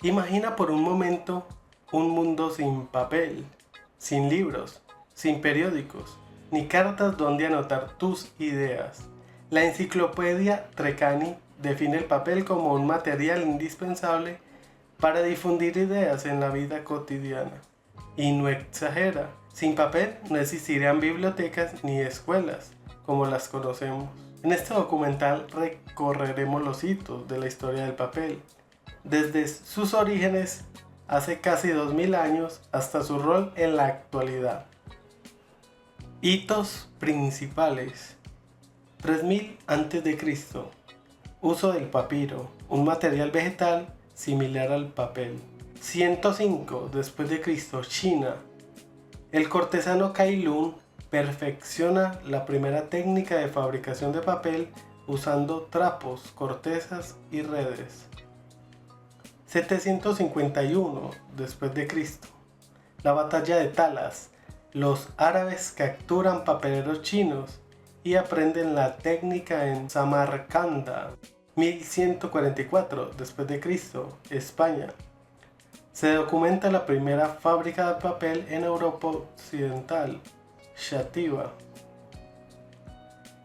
Imagina por un momento un mundo sin papel, sin libros, sin periódicos, ni cartas donde anotar tus ideas. La enciclopedia Treccani define el papel como un material indispensable para difundir ideas en la vida cotidiana. Y no exagera, sin papel no existirían bibliotecas ni escuelas como las conocemos. En este documental recorreremos los hitos de la historia del papel, desde sus orígenes hace casi 2000 años hasta su rol en la actualidad. Hitos principales: 3000 a.C. Uso del papiro, un material vegetal similar al papel. 105 después de Cristo, China. El cortesano Cai Lun perfecciona la primera técnica de fabricación de papel usando trapos, cortezas y redes. 751 después de Cristo. La batalla de Talas. Los árabes capturan papeleros chinos y aprenden la técnica en Samarcanda. 1144 después de Cristo, España. Se documenta la primera fábrica de papel en Europa Occidental, Shativa.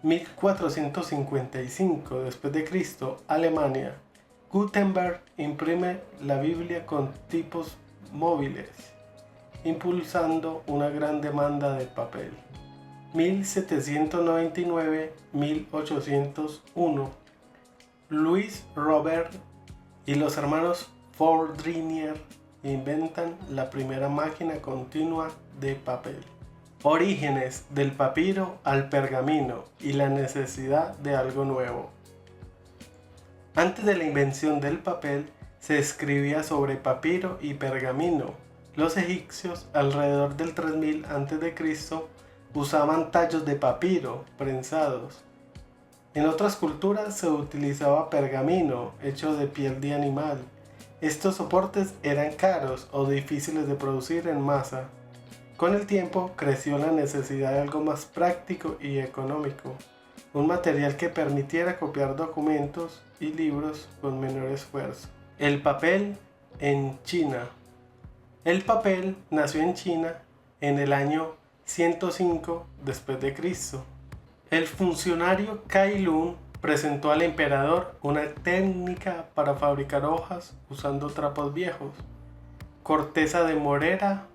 1455 después de Cristo, Alemania. Gutenberg imprime la Biblia con tipos móviles, impulsando una gran demanda de papel. 1799-1801. Louis Robert y los hermanos Fourdrinier inventan la primera máquina continua de papel. Orígenes del papiro al pergamino y la necesidad de algo nuevo. Antes de la invención del papel, se escribía sobre papiro y pergamino. Los egipcios, alrededor del 3000 a.C., usaban tallos de papiro prensados. En otras culturas se utilizaba pergamino hecho de piel de animal. Estos soportes eran caros o difíciles de producir en masa. Con el tiempo creció la necesidad de algo más práctico y económico, un material que permitiera copiar documentos y libros con menor esfuerzo. El papel en China. El papel nació en China en el año 105 después de Cristo. El funcionario Cai Lun presentó al emperador una técnica para fabricar hojas usando trapos viejos, corteza de morera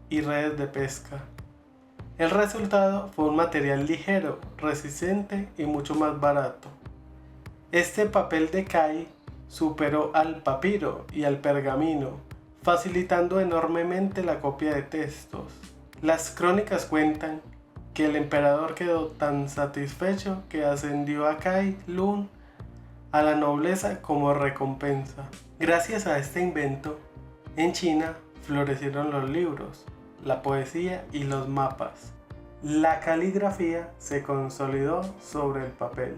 y redes de pesca. El resultado fue un material ligero, resistente y mucho más barato. Este papel de Cai superó al papiro y al pergamino, facilitando enormemente la copia de textos. Las crónicas cuentan que el emperador quedó tan satisfecho que ascendió a Cai Lun a la nobleza como recompensa. Gracias a este invento, en China florecieron los libros, la poesía y los mapas. La caligrafía se consolidó sobre el papel.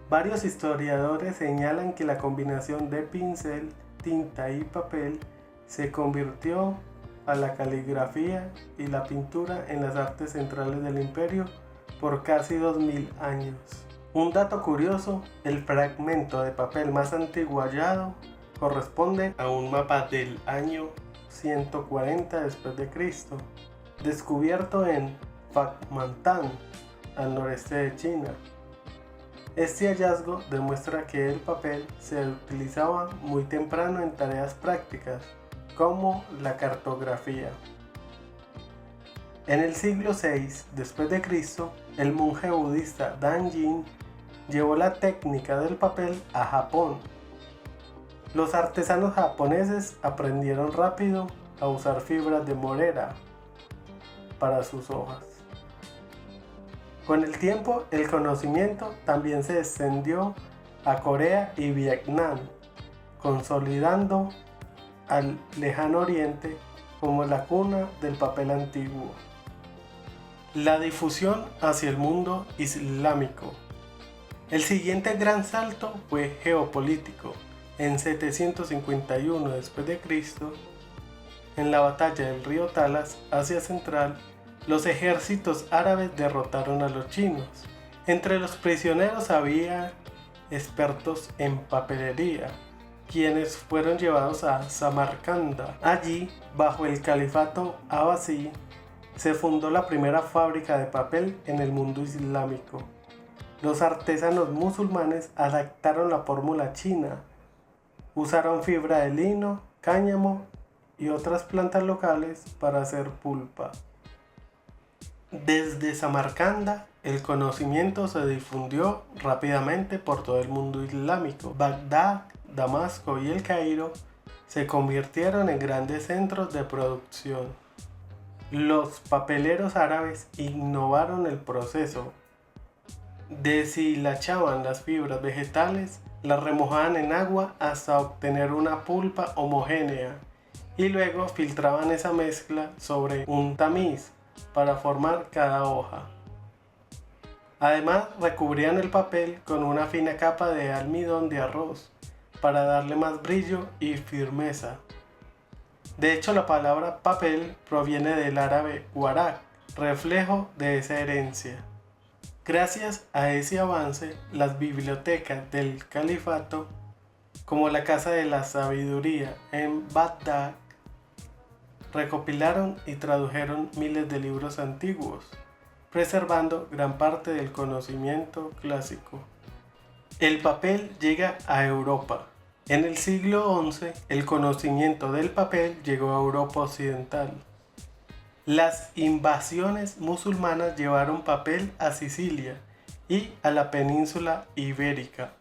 Varios historiadores señalan que la combinación de pincel, tinta y papel se convirtió a la caligrafía y la pintura en las artes centrales del imperio por casi 2000 años. Un dato curioso: el fragmento de papel más antiguo hallado corresponde a un mapa del año 140 después de Cristo, descubierto en Fakmantan, al noreste de China. Este hallazgo demuestra que el papel se utilizaba muy temprano en tareas prácticas, como la cartografía. En el siglo VI después de Cristo, el monje budista Dan Jin llevó la técnica del papel a Japón. Los artesanos japoneses aprendieron rápido a usar fibras de morera para sus hojas. Con el tiempo, el conocimiento también se extendió a Corea y Vietnam, consolidando al Lejano Oriente como la cuna del papel antiguo. La difusión hacia el mundo islámico. El siguiente gran salto fue geopolítico. En 751 después de Cristo, en la batalla del río Talas, Asia Central, los ejércitos árabes derrotaron a los chinos. Entre los prisioneros había expertos en papelería, quienes fueron llevados a Samarcanda. Allí, bajo el califato abasí, se fundó la primera fábrica de papel en el mundo islámico. Los artesanos musulmanes adaptaron la fórmula china. Usaron fibra de lino, cáñamo y otras plantas locales para hacer pulpa. Desde Samarcanda, el conocimiento se difundió rápidamente por todo el mundo islámico. Bagdad, Damasco y El Cairo se convirtieron en grandes centros de producción. Los papeleros árabes innovaron el proceso. Deshilachaban las fibras vegetales, las remojaban en agua hasta obtener una pulpa homogénea y luego filtraban esa mezcla sobre un tamiz para formar cada hoja. Además, recubrían el papel con una fina capa de almidón de arroz para darle más brillo y firmeza. De hecho, la palabra papel proviene del árabe warak, reflejo de esa herencia. Gracias a ese avance, las bibliotecas del califato, como la Casa de la Sabiduría en Bagdad, recopilaron y tradujeron miles de libros antiguos, preservando gran parte del conocimiento clásico. El papel llega a Europa. En el siglo XI, el conocimiento del papel llegó a Europa occidental. Las invasiones musulmanas llevaron papel a Sicilia y a la península ibérica.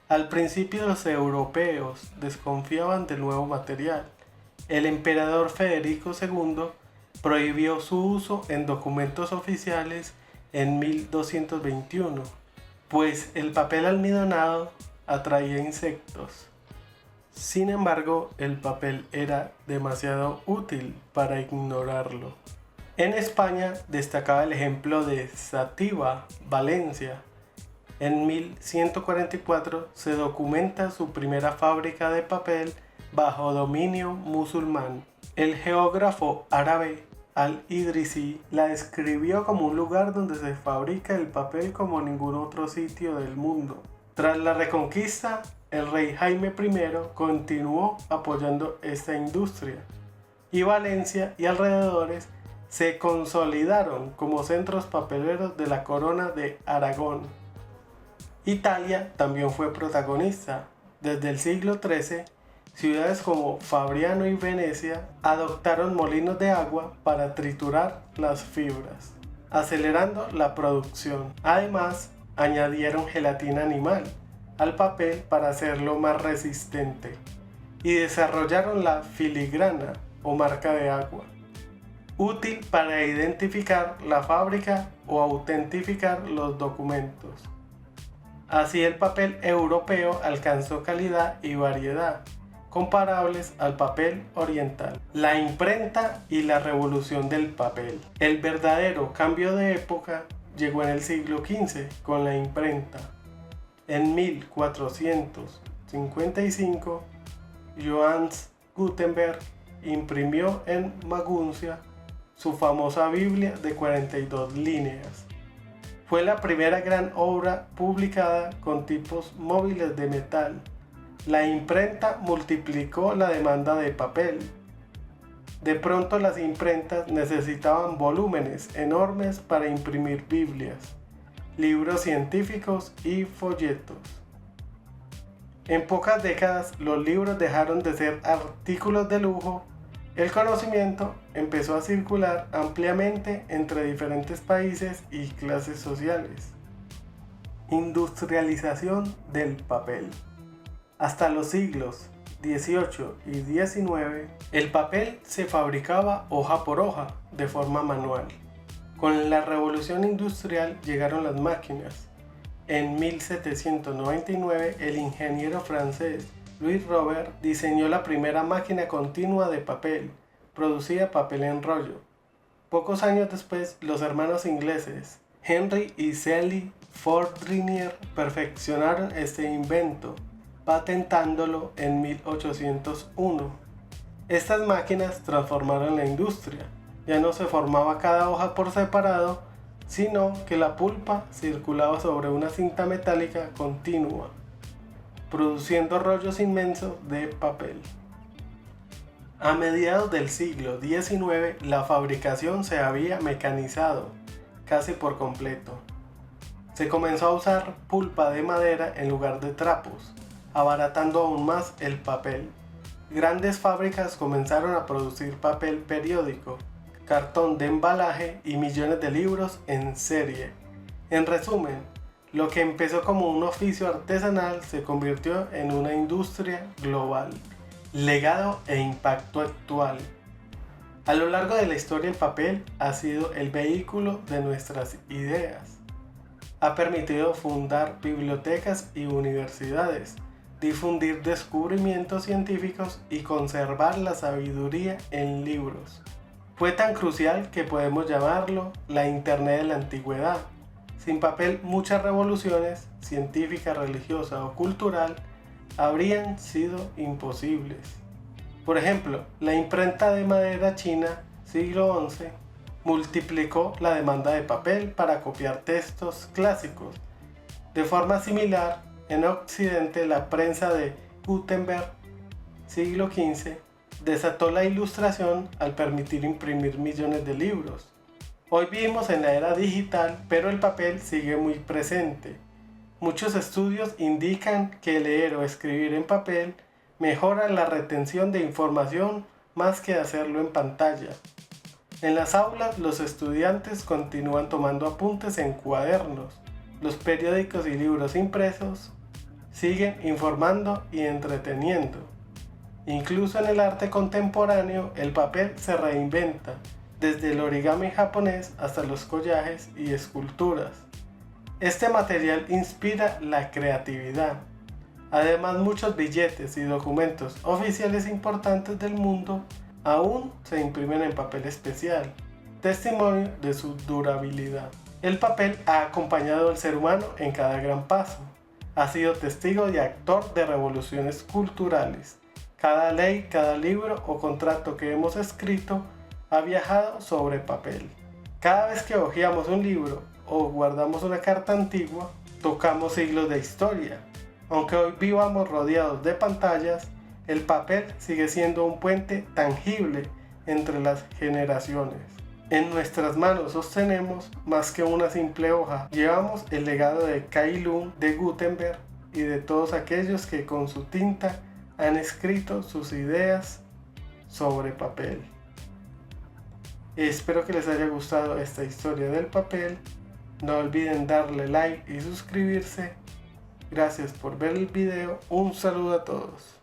Al principio los europeos desconfiaban del nuevo material. El emperador Federico II prohibió su uso en documentos oficiales en 1221, pues el papel almidonado atraía insectos. Sin embargo, el papel era demasiado útil para ignorarlo. En España destacaba el ejemplo de Sativa, Valencia. En 1144 se documenta su primera fábrica de papel bajo dominio musulmán. El geógrafo árabe Al-Idrisi la describió como un lugar donde se fabrica el papel como ningún otro sitio del mundo. Tras la reconquista, el rey Jaime I continuó apoyando esta industria y Valencia y alrededores se consolidaron como centros papeleros de la corona de Aragón. Italia también fue protagonista. Desde el siglo XIII, ciudades como Fabriano y Venecia adoptaron molinos de agua para triturar las fibras, acelerando la producción. Además, añadieron gelatina animal al papel para hacerlo más resistente y desarrollaron la filigrana o marca de agua, útil para identificar la fábrica o autentificar los documentos. Así el papel europeo alcanzó calidad y variedad comparables al papel oriental. La imprenta y la revolución del papel. El verdadero cambio de época llegó en el siglo XV con la imprenta. En 1455, Johannes Gutenberg imprimió en Maguncia su famosa Biblia de 42 líneas. Fue la primera gran obra publicada con tipos móviles de metal. La imprenta multiplicó la demanda de papel. De pronto las imprentas necesitaban volúmenes enormes para imprimir Biblias, libros científicos y folletos. En pocas décadas los libros dejaron de ser artículos de lujo. El conocimiento empezó a circular ampliamente entre diferentes países y clases sociales. Industrialización del papel. Hasta los siglos XVIII y XIX, el papel se fabricaba hoja por hoja, de forma manual. Con la revolución industrial llegaron las máquinas. En 1799, el ingeniero francés Louis Robert diseñó la primera máquina continua de papel, producía papel en rollo. Pocos años después, los hermanos ingleses Henry y Sally Fordrinier perfeccionaron este invento, patentándolo en 1801. Estas máquinas transformaron la industria. Ya no se formaba cada hoja por separado, sino que la pulpa circulaba sobre una cinta metálica continua. produciendo rollos inmensos de papel. A mediados del siglo XIX, la fabricación se había mecanizado casi por completo. Se comenzó a usar pulpa de madera en lugar de trapos, abaratando aún más el papel. Grandes fábricas comenzaron a producir papel periódico, cartón de embalaje y millones de libros en serie. En resumen, lo que empezó como un oficio artesanal se convirtió en una industria global. Legado e impacto actual. A lo largo de la historia, el papel ha sido el vehículo de nuestras ideas. Ha permitido fundar bibliotecas y universidades, difundir descubrimientos científicos y conservar la sabiduría en libros. Fue tan crucial que podemos llamarlo la Internet de la antigüedad. Sin papel, muchas revoluciones, científica, religiosa o cultural, habrían sido imposibles. Por ejemplo, la imprenta de madera china, siglo XI, multiplicó la demanda de papel para copiar textos clásicos. De forma similar, en Occidente, la prensa de Gutenberg, siglo XV, desató la ilustración al permitir imprimir millones de libros. Hoy vivimos en la era digital, pero el papel sigue muy presente. Muchos estudios indican que leer o escribir en papel mejora la retención de información más que hacerlo en pantalla. En las aulas, los estudiantes continúan tomando apuntes en cuadernos. Los periódicos y libros impresos siguen informando y entreteniendo. Incluso en el arte contemporáneo, el papel se reinventa, desde el origami japonés hasta los collages y esculturas. Este material inspira la creatividad. Además, muchos billetes y documentos oficiales importantes del mundo aún se imprimen en papel especial, testimonio de su durabilidad. El papel ha acompañado al ser humano en cada gran paso. Ha sido testigo y actor de revoluciones culturales. Cada ley, cada libro o contrato que hemos escrito ha viajado sobre papel. Cada vez que hojeamos un libro o guardamos una carta antigua, tocamos siglos de historia. Aunque hoy vivamos rodeados de pantallas, el papel sigue siendo un puente tangible entre las generaciones. En nuestras manos sostenemos más que una simple hoja. Llevamos el legado de Kai Lung, de Gutenberg y de todos aquellos que con su tinta han escrito sus ideas sobre papel. Espero que les haya gustado esta historia del papel. No olviden darle like y suscribirse. Gracias por ver el video. Un saludo a todos.